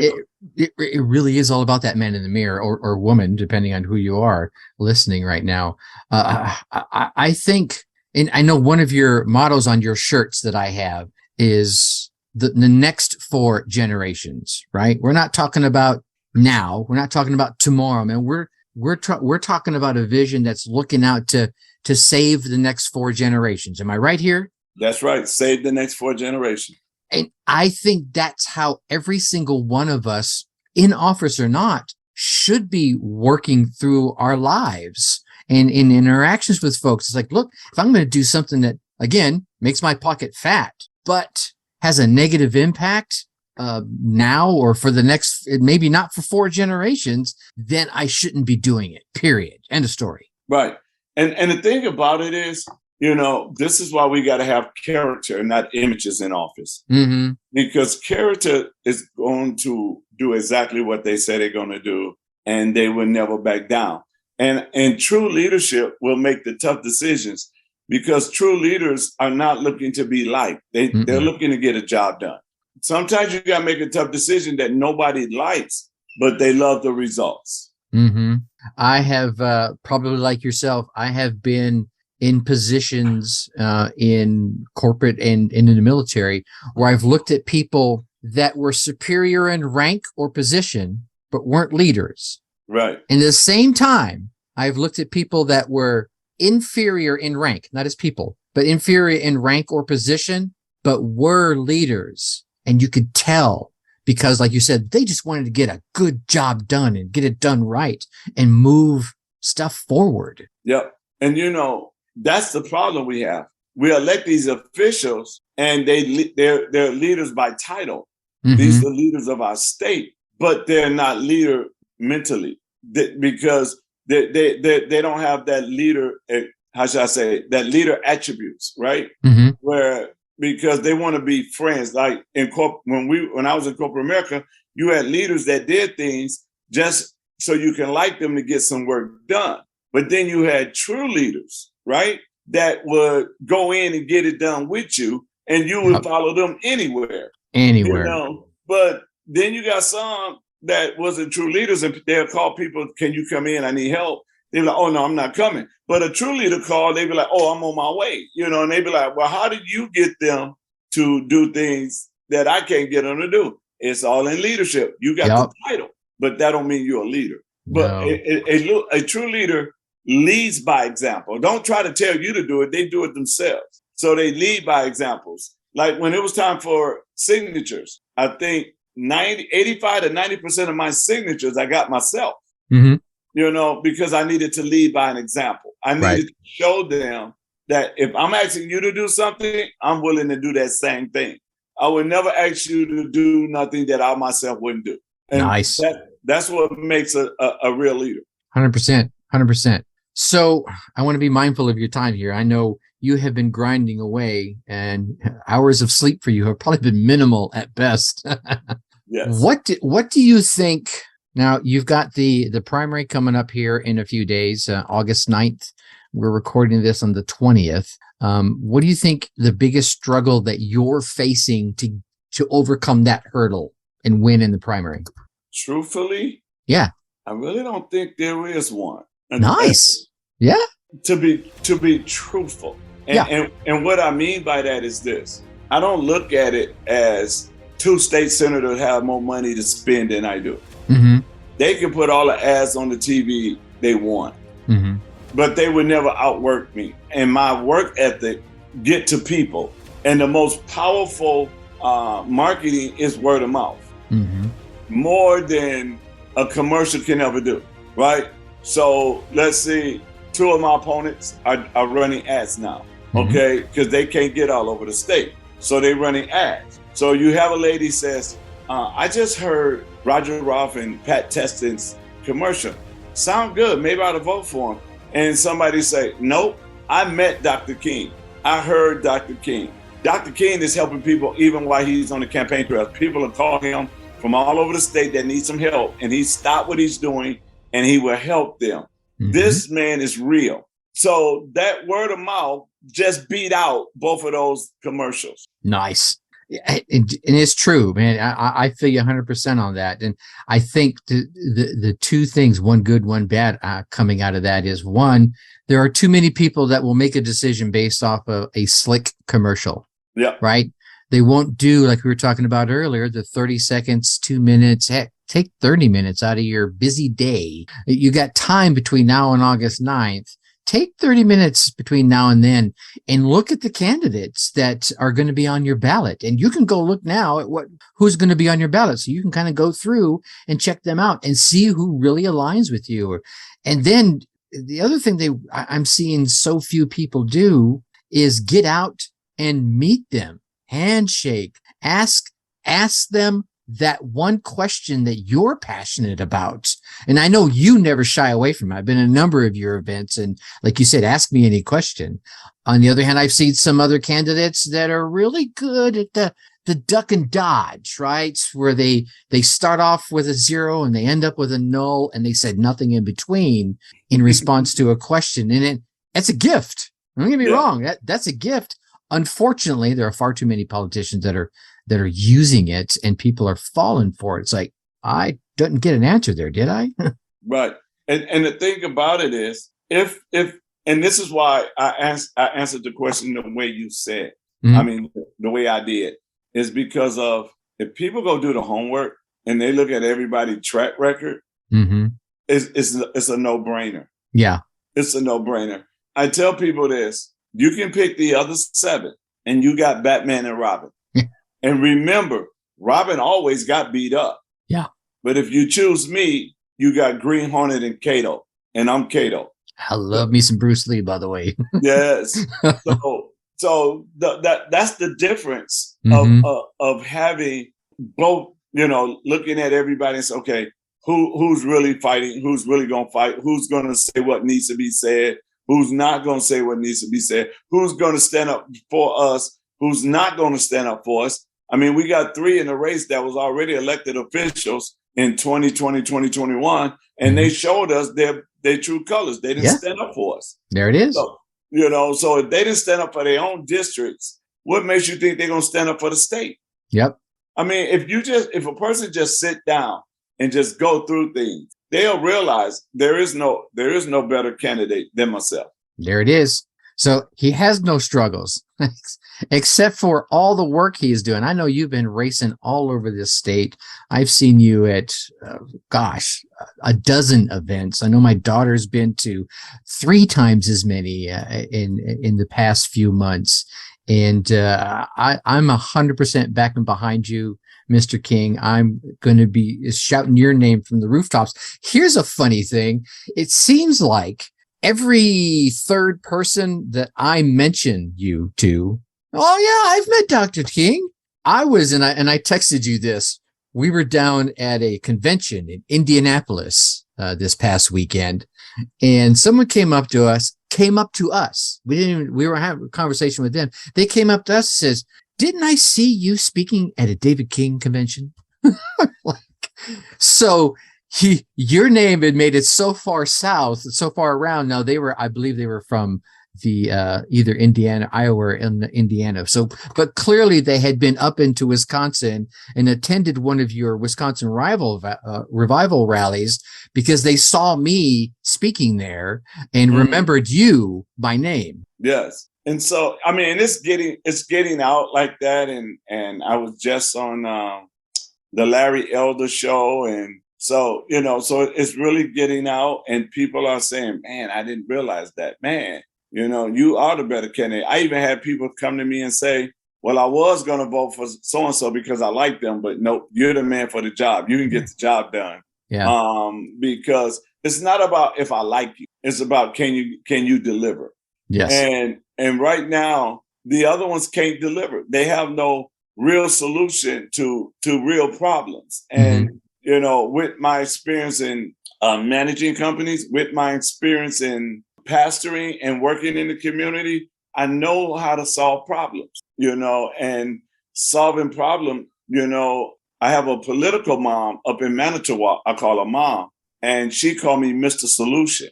It really is all about that man in the mirror or woman, depending on who you are listening right now. I think, and I know one of your mottos on your shirts that I have is the next 4 generations, right? We're not talking about now. We're not talking about tomorrow, man. We're talking about a vision that's looking out to save the next 4 generations. Am I right here? That's right. Save the next 4 generations. And I think that's how every single one of us, in office or not, should be working through our lives and in interactions with folks. It's like, look, if I'm going to do something that, again, makes my pocket fat, but has a negative impact now or for the next, maybe not for 4 generations, then I shouldn't be doing it, period. End of story. Right. And the thing about it is, this is why we got to have character and not images in office. Because character is going to do exactly what they say they're going to do, and they will never back down. And true leadership will make the tough decisions because true leaders are not looking to be liked. They're looking to get a job done. Sometimes you got to make a tough decision that nobody likes, but they love the results. I have, probably like yourself, I have been in positions in corporate and in the military where I've looked at people that were superior in rank or position, but weren't leaders. Right. And at the same time, I've looked at people that were inferior in rank, not as people, but inferior in rank or position, but were leaders. And you could tell because, like you said, they just wanted to get a good job done and get it done right and move stuff forward. Yep. And that's the problem we have. We elect these officials and they're leaders by title. Mm-hmm. These are leaders of our state, but they're not leader mentally because they don't have that leader, how should I say, that leader attributes, right? Mm-hmm. Because they want to be friends. Like when I was in corporate America, you had leaders that did things just so you can like them to get some work done. But then you had true leaders, right? That would go in and get it done with you, and you would follow them anywhere. But then you got some that wasn't true leaders, and they'll call people, can you come in? I need help. They're like, oh, no, I'm not coming. But a true leader call, they'd be like, oh, I'm on my way. And they'd be like, well, how did you get them to do things that I can't get them to do? It's all in leadership. You got the title, but that don't mean you're a leader. But a true leader leads by example. Don't try to tell you to do it. They do it themselves. So they lead by examples. Like when it was time for signatures, I think 85 to 90% of my signatures I got myself. Mm-hmm. Because I needed to lead by an example. I needed to show them that if I'm asking you to do something, I'm willing to do that same thing. I would never ask you to do nothing that I myself wouldn't do. And nice. That's what makes a real leader. 100%. 100%. So I want to be mindful of your time here. I know you have been grinding away and hours of sleep for you have probably been minimal at best. Yes. What do you think? Now, you've got the primary coming up here in a few days, August 9th. We're recording this on the 20th. What do you think the biggest struggle that you're facing to overcome that hurdle and win in the primary? Truthfully? Yeah. I really don't think there is one. Nice. Yeah. To be truthful. And what I mean by that is this. I don't look at it as two state senators have more money to spend than I do. Mm-hmm. They can put all the ads on the TV they want, mm-hmm. but they would never outwork me. And my work ethic get to people. And the most powerful marketing is word of mouth, mm-hmm. more than a commercial can ever do, right? So let's see, two of my opponents are running ads now, mm-hmm. okay? Because they can't get all over the state. So they're running ads. So you have a lady says, I just heard Roger Ruff and Pat Testin's commercial. Sound good. Maybe I ought to vote for him. And somebody say, nope, I met Dr. King. I heard Dr. King. Dr. King is helping people even while he's on the campaign trail. People are calling him from all over the state that need some help. And he stopped what he's doing and he will help them. Mm-hmm. This man is real. So that word of mouth just beat out both of those commercials. Nice. And it's true, man. I feel you 100% on that. And I think the two things, one good, one bad, coming out of that is, one, there are too many people that will make a decision based off of a slick commercial. Yeah. Right. They won't do, like we were talking about earlier, the 30 seconds, 2 minutes. Heck, take 30 minutes out of your busy day. You got time between now and August 9th. Take 30 minutes between now and then and look at the candidates that are going to be on your ballot. And you can go look now at who's going to be on your ballot. So you can kind of go through and check them out and see who really aligns with you. And then the other thing I'm seeing so few people do is get out and meet them, handshake, ask them that one question that you're passionate about. And I know you never shy away from it. I've been in a number of your events and, like you said, ask me any question. On the other hand, I've seen some other candidates that are really good at the duck and dodge, right? Where they start off with a 0 and they end up with a null and they said nothing in between in response to a question. And it's a gift. Don't get me wrong. That's a gift. Unfortunately, there are far too many politicians that are using it and people are falling for it. It's like, I didn't get an answer there, did I? Right. And the thing about it is, if and this is why I answered the question the way you said. Mm-hmm. I mean, the way I did is because of if people go do the homework and they look at everybody's track record, mm-hmm. it's a no-brainer. Yeah. It's a no-brainer. I tell people this, you can pick the other 7 and you got Batman and Robin. And remember, Robin always got beat up. Yeah. But if you choose me, you got Green Hornet and Kato, and I'm Kato. I love me some Bruce Lee, by the way. Yes. So that's the difference mm-hmm. of having both, looking at everybody and say, okay, who's really fighting? Who's really going to fight? Who's going to say what needs to be said? Who's not going to say what needs to be said? Who's going to stand up for us? Who's not going to stand up for us? I mean, we got 3 in the race that was already elected officials in 2020, 2021, and mm-hmm. they showed us their true colors. They didn't stand up for us. There it is. So, so if they didn't stand up for their own districts, what makes you think they're going to stand up for the state? Yep. I mean, if a person just sit down and just go through things, they'll realize there is no better candidate than myself. There it is. So he has no struggles except for all the work he is doing. I know you've been racing all over this state. I've seen you at, a dozen events. I know my daughter's been to 3 times as many in the past few months. And I'm 100% backing behind you, Mr. King. I'm going to be shouting your name from the rooftops. Here's a funny thing. It seems like every third person that I mention you to, oh yeah, I've met Dr. King. I texted you this. We were down at a convention in Indianapolis this past weekend, and someone came up to us. We were having a conversation with them. They came up to us and says, "Didn't I see you speaking at a David King convention?" So your name had made it so far south, so far around. Now I believe they were from the either Indiana, Iowa, or Indiana. So, but clearly they had been up into Wisconsin and attended one of your Wisconsin revival rallies because they saw me speaking there and mm-hmm. remembered you by name. Yes. And so, I mean, it's getting out like that. And I was just on the Larry Elder show. And so, so it's really getting out and people are saying, man, I didn't realize that, man. You are the better candidate. I even had people come to me and say, well, I was going to vote for so-and-so because I like them, but nope, you're the man for the job. You can get the job done. Yeah. Because it's not about if I like you. It's about can you deliver? Yes. And right now, the other ones can't deliver. They have no real solution to real problems. And, mm-hmm. With my experience in managing companies, with my experience in pastoring and working in the community, I know how to solve problems, and solving problems, I have a political mom up in Manitowoc. I call her mom, and she called me Mr. Solution.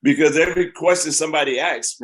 Because every question somebody asks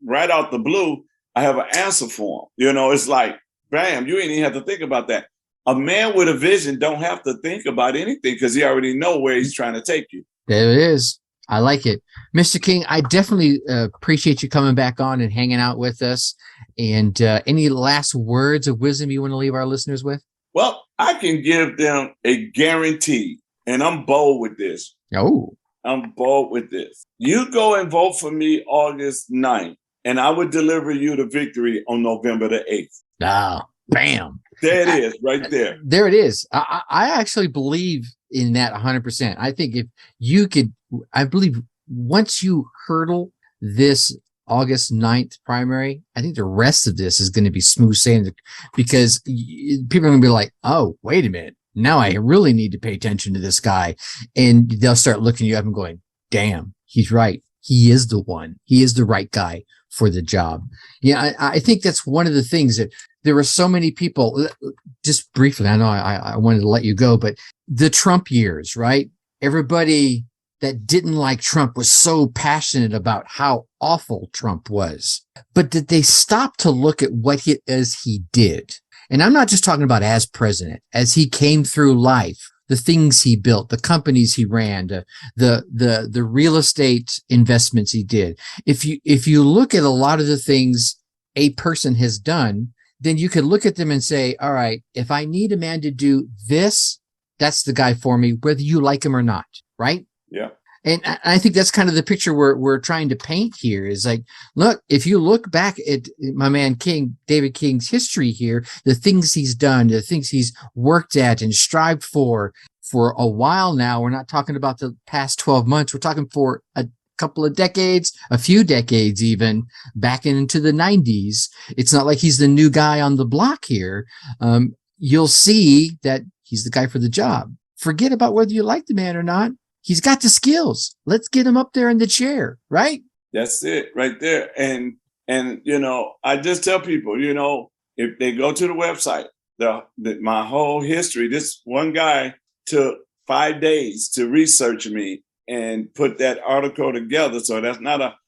right out the blue, I have an answer for them. It's like, bam, you ain't even have to think about that. A man with a vision don't have to think about anything because he already know where he's trying to take you. There it is. I like it. Mr. King, I definitely appreciate you coming back on and hanging out with us. And any last words of wisdom you want to leave our listeners with? Well, I can give them a guarantee, and I'm bold with this. Oh. I'm bold with this. You go and vote for me August 9th, and I would deliver you the victory on November the 8th. Ah, bam. There it is, right there. There it is. I actually believe in that 100%. I think if you could, I believe once you hurdle this August 9th primary, I think the rest of this is going to be smooth sailing because people are going to be like, oh, wait a minute. Now I really need to pay attention to this guy. And they'll start looking you up and going, damn, he's right. He is the one. He is the right guy for the job. Yeah, I think that's one of the things that there were so many people, just briefly, I know I wanted to let you go, but the Trump years, right? Everybody that didn't like Trump was so passionate about how awful Trump was. But did they stop to look at what he did? And I'm not just talking about as president, as he came through life, the things he built, the companies he ran, the real estate investments he did. If you look at a lot of the things a person has done, then you could look at them and say, all right, if I need a man to do this, that's the guy for me, whether you like him or not, right? Yeah. And I think that's kind of the picture we're trying to paint here is like, look, if you look back at my man King, David King's history here, the things he's done, the things he's worked at and strived for a while now, we're not talking about the past 12 months. We're talking for a couple of decades, a few decades, even back into the 90s. It's not like he's the new guy on the block here. You'll see that he's the guy for the job. Forget about whether you like the man or not. He's got the skills. Let's get him up there in the chair, right? That's it right there. And I just tell people, if they go to the website, my whole history, this one guy took 5 days to research me and put that article together. So that's not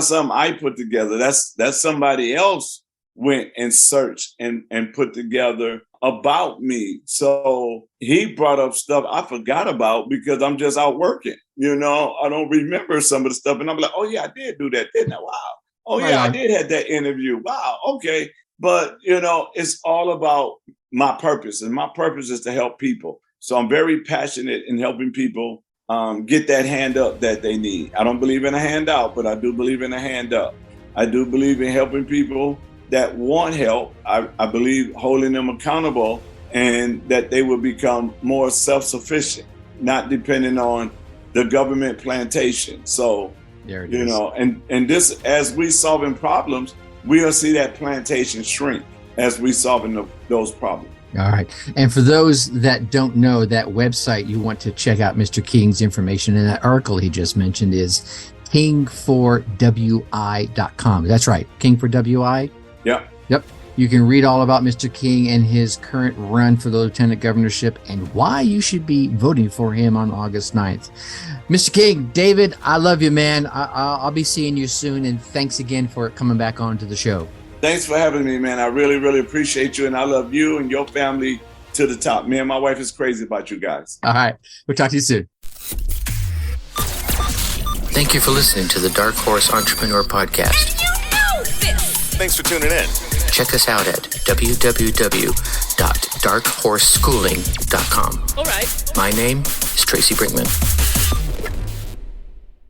something I put together. That's somebody else went and searched and put together about me. So he brought up stuff I forgot about because I'm just out working. I don't remember some of the stuff. And I'm like, oh yeah, I did do that, didn't I? Wow. Oh yeah, I did have that interview. Wow. Okay. But it's all about my purpose. And my purpose is to help people. So I'm very passionate in helping people get that hand up that they need. I don't believe in a handout, but I do believe in a hand up. I do believe in helping people that want help. I believe holding them accountable and that they will become more self-sufficient, not depending on the government plantation. So, and this, as we solving problems, we'll see that plantation shrink as we solving those problems. All right. And for those that don't know, that website you want to check out Mr. King's information, and that article he just mentioned is king4wi.com. That's right. King4wi. Yep. You can read all about Mr. King and his current run for the lieutenant governorship and why you should be voting for him on August 9th. Mr. King, David, I love you, man. I'll be seeing you soon. And thanks again for coming back on to the show. Thanks for having me, man. I really, really appreciate you. And I love you and your family to the top. Me and my wife is crazy about you guys. All right. We'll talk to you soon. Thank you for listening to the Dark Horse Entrepreneur Podcast. Thanks for tuning in. Check us out at www.darkhorseschooling.com. All right. My name is Tracy Brinkman.